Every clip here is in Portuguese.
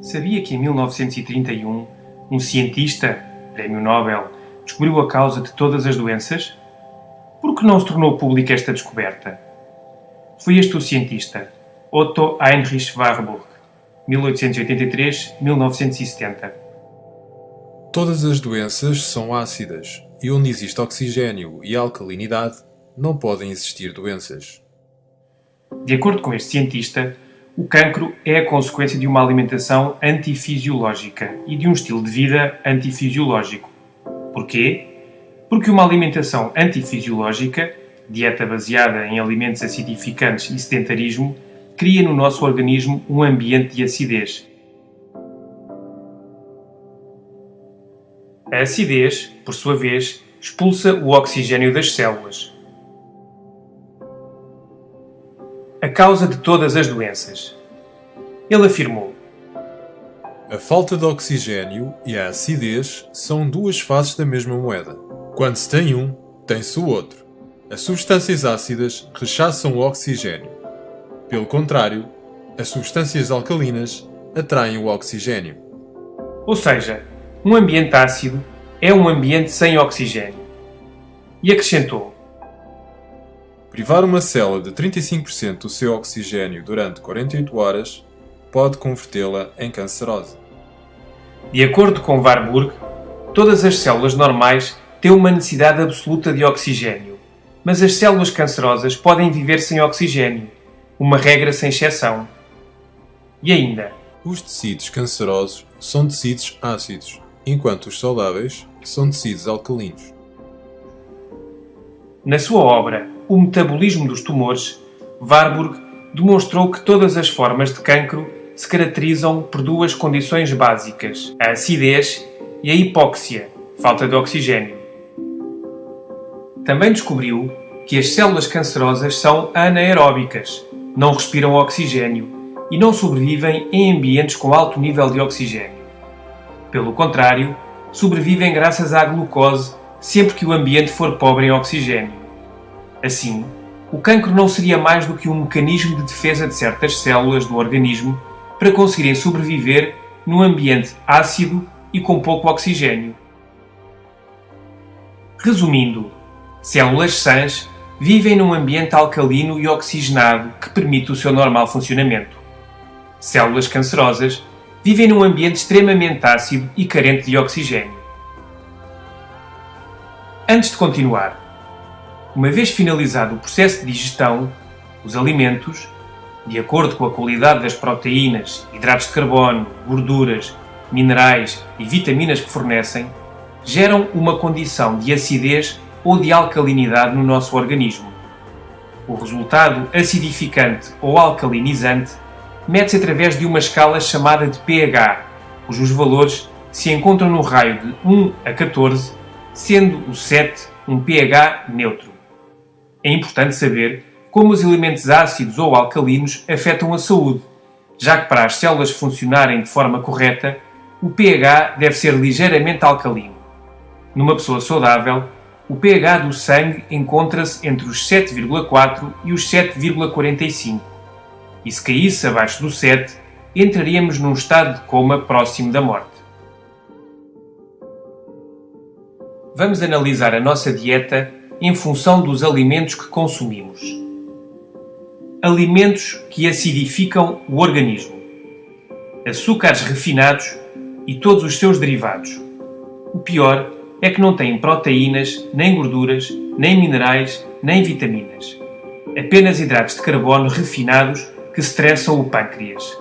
Sabia que em 1931 um cientista, Prémio Nobel, descobriu a causa de todas as doenças? Por que não se tornou pública esta descoberta? Foi este o cientista, Otto Heinrich Warburg, 1883-1970. Todas as doenças são ácidas, e onde existe oxigênio e alcalinidade, não podem existir doenças. De acordo com este cientista, o cancro é a consequência de uma alimentação antifisiológica e de um estilo de vida antifisiológico. Porquê? Porque uma alimentação antifisiológica, dieta baseada em alimentos acidificantes e sedentarismo, cria no nosso organismo um ambiente de acidez. A acidez, por sua vez, expulsa o oxigênio das células. A causa de todas as doenças. Ele afirmou: A falta de oxigênio e a acidez são duas faces da mesma moeda. Quando se tem um, tem-se o outro. As substâncias ácidas rechaçam o oxigênio. Pelo contrário, as substâncias alcalinas atraem o oxigênio. Ou seja, um ambiente ácido é um ambiente sem oxigênio. E acrescentou: Privar uma célula de 35% do seu oxigênio durante 48 horas pode convertê-la em cancerosa. De acordo com Warburg, todas as células normais têm uma necessidade absoluta de oxigênio, mas as células cancerosas podem viver sem oxigênio, uma regra sem exceção. E ainda, Os tecidos cancerosos são tecidos ácidos, enquanto os saudáveis são tecidos alcalinos. na sua obra O Metabolismo dos Tumores, Warburg demonstrou que todas as formas de cancro se caracterizam por duas condições básicas: a acidez e a hipóxia, falta de oxigênio. Também descobriu que as células cancerosas são anaeróbicas, não respiram oxigênio e não sobrevivem em ambientes com alto nível de oxigênio. Pelo contrário, sobrevivem graças à glucose sempre que o ambiente for pobre em oxigênio. Assim, o cancro não seria mais do que um mecanismo de defesa de certas células do organismo para conseguirem sobreviver num ambiente ácido e com pouco oxigênio. Resumindo, células sãs vivem num ambiente alcalino e oxigenado que permite o seu normal funcionamento. Células cancerosas vivem num ambiente extremamente ácido e carente de oxigênio. Antes de continuar, uma vez finalizado o processo de digestão, os alimentos, de acordo com a qualidade das proteínas, hidratos de carbono, gorduras, minerais e vitaminas que fornecem, geram uma condição de acidez ou de alcalinidade no nosso organismo. O resultado acidificante ou alcalinizante mede-se através de uma escala chamada de pH, cujos valores se encontram no raio de 1 a 14, sendo o 7 um pH neutro. É importante saber como os elementos ácidos ou alcalinos afetam a saúde, já que para as células funcionarem de forma correta, o pH deve ser ligeiramente alcalino. Numa pessoa saudável, o pH do sangue encontra-se entre os 7,4 e os 7,45. E se caísse abaixo do 7, entraríamos num estado de coma próximo da morte. Vamos analisar a nossa dieta em função dos alimentos que consumimos. Alimentos que acidificam o organismo: açúcares refinados e todos os seus derivados. O pior é que não têm proteínas, nem gorduras, nem minerais, nem vitaminas. Apenas hidratos de carbono refinados que estressam o pâncreas.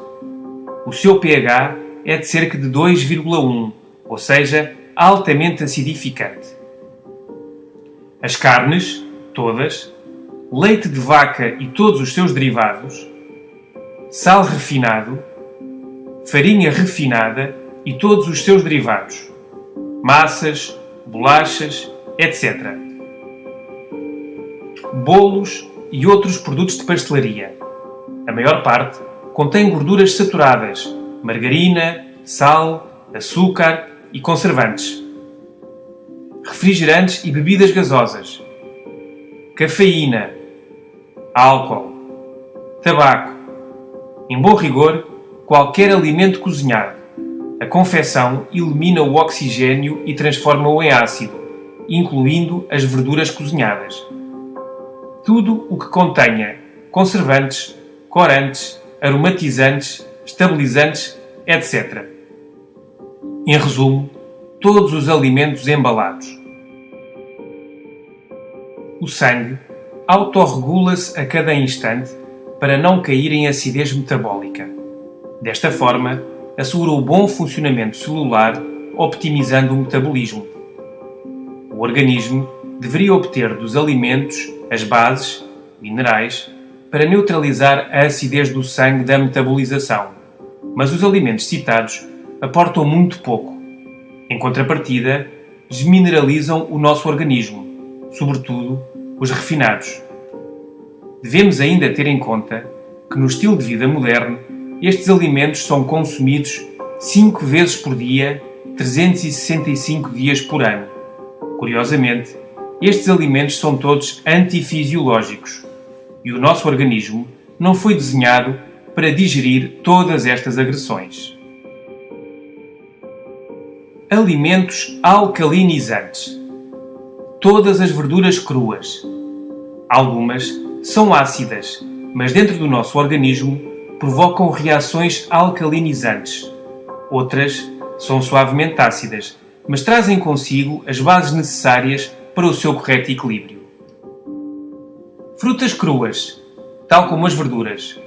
O seu pH é de cerca de 2,1, ou seja, altamente acidificante. As carnes, todas, leite de vaca e todos os seus derivados, sal refinado, farinha refinada e todos os seus derivados, massas, bolachas, etc. Bolos e outros produtos de pastelaria. A maior parte contém gorduras saturadas, margarina, sal, açúcar e conservantes. Refrigerantes e bebidas gasosas. Cafeína, álcool, tabaco. Em bom rigor, qualquer alimento cozinhado. A confecção elimina o oxigênio e transforma-o em ácido, incluindo as verduras cozinhadas. Tudo o que contenha conservantes, corantes, aromatizantes, estabilizantes, etc. Em resumo, todos os alimentos embalados. O sangue autorregula-se a cada instante para não cair em acidez metabólica. Desta forma, assegura o bom funcionamento celular, optimizando o metabolismo. O organismo deveria obter dos alimentos as bases, minerais, para neutralizar a acidez do sangue da metabolização, mas os alimentos citados aportam muito pouco. Em contrapartida, desmineralizam o nosso organismo, sobretudo os refinados. Devemos ainda ter em conta que no estilo de vida moderno, estes alimentos são consumidos 5 vezes por dia, 365 dias por ano. Curiosamente, estes alimentos são todos antifisiológicos e o nosso organismo não foi desenhado para digerir todas estas agressões. Alimentos alcalinizantes. Todas as verduras cruas. Algumas são ácidas, mas dentro do nosso organismo provocam reações alcalinizantes. Outras são suavemente ácidas, mas trazem consigo as bases necessárias para o seu correto equilíbrio. Frutas cruas, tal como as verduras.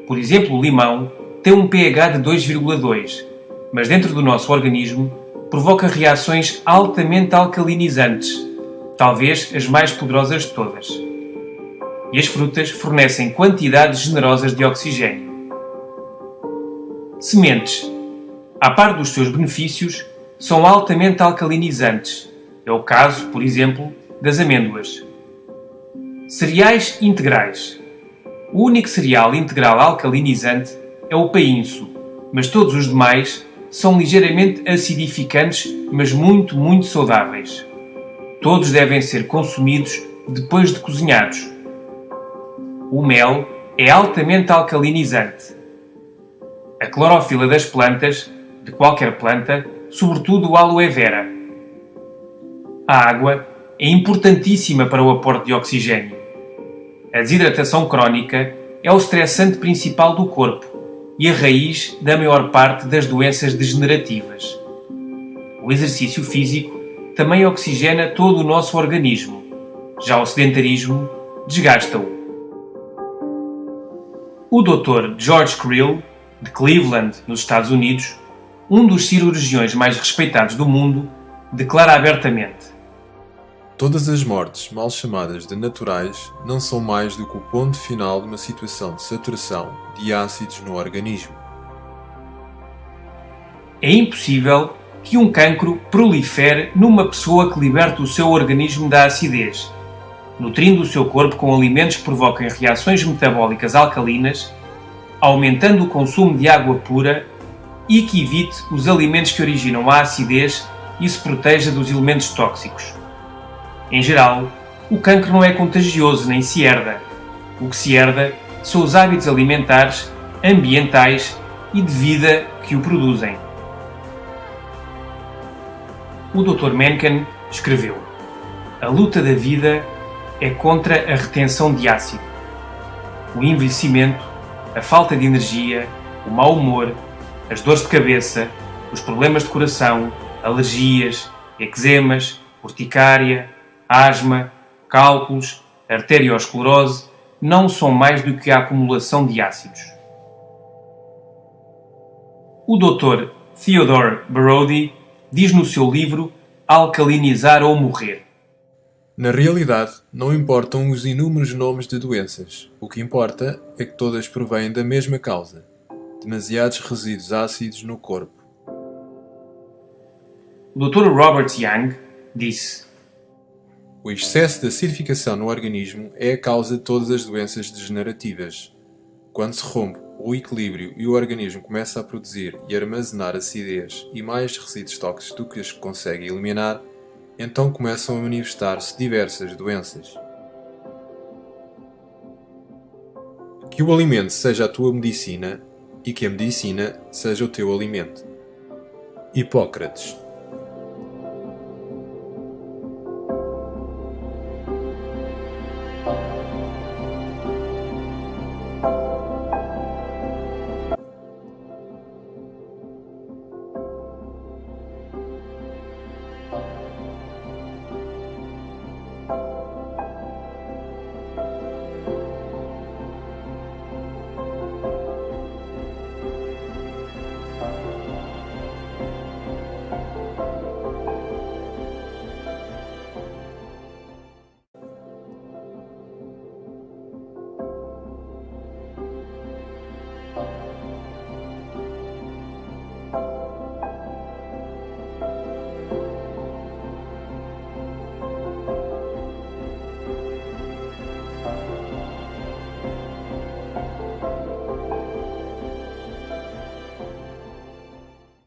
Por exemplo, o limão tem um pH de 2,2, mas dentro do nosso organismo provoca reações altamente alcalinizantes, talvez as mais poderosas de todas. E as frutas fornecem quantidades generosas de oxigênio. Sementes, a par dos seus benefícios, são altamente alcalinizantes. É o caso, por exemplo, das amêndoas. Cereais integrais. O único cereal integral alcalinizante é o painço, mas todos os demais são ligeiramente acidificantes, mas muito saudáveis. Todos devem ser consumidos depois de cozinhados. O mel é altamente alcalinizante. A clorofila das plantas, de qualquer planta, sobretudo o aloe vera. A água é importantíssima para o aporte de oxigênio. A desidratação crónica é o estressante principal do corpo e a raiz da maior parte das doenças degenerativas. O exercício físico também oxigena todo o nosso organismo. Já o sedentarismo desgasta-o. O Dr. George Krill, de Cleveland, nos Estados Unidos, um dos cirurgiões mais respeitados do mundo, declara abertamente: todas as mortes mal chamadas de naturais não são mais do que o ponto final de uma situação de saturação de ácidos no organismo. É impossível que um cancro prolifere numa pessoa que liberta o seu organismo da acidez, nutrindo o seu corpo com alimentos que provoquem reações metabólicas alcalinas, aumentando o consumo de água pura e que evite os alimentos que originam a acidez e se proteja dos elementos tóxicos. Em geral, o cancro não é contagioso nem se herda. O que se herda são os hábitos alimentares, ambientais e de vida que o produzem. O Dr. Mencken escreveu: a luta da vida é contra a retenção de ácido. O envelhecimento, a falta de energia, o mau humor, as dores de cabeça, os problemas de coração, alergias, eczemas, urticária, asma, cálculos, arteriosclerose não são mais do que a acumulação de ácidos. O Dr. Theodore Brody diz no seu livro Alcalinizar ou Morrer: na realidade, não importam os inúmeros nomes de doenças. O que importa é que todas provêm da mesma causa: demasiados resíduos ácidos no corpo. O Dr. Robert Young disse: o excesso de acidificação no organismo é a causa de todas as doenças degenerativas. Quando se rompe o equilíbrio e o organismo começa a produzir e armazenar acidez e mais resíduos tóxicos do que as consegue eliminar, então começam a manifestar-se diversas doenças. Que o alimento seja a tua medicina e que a medicina seja o teu alimento. Hipócrates.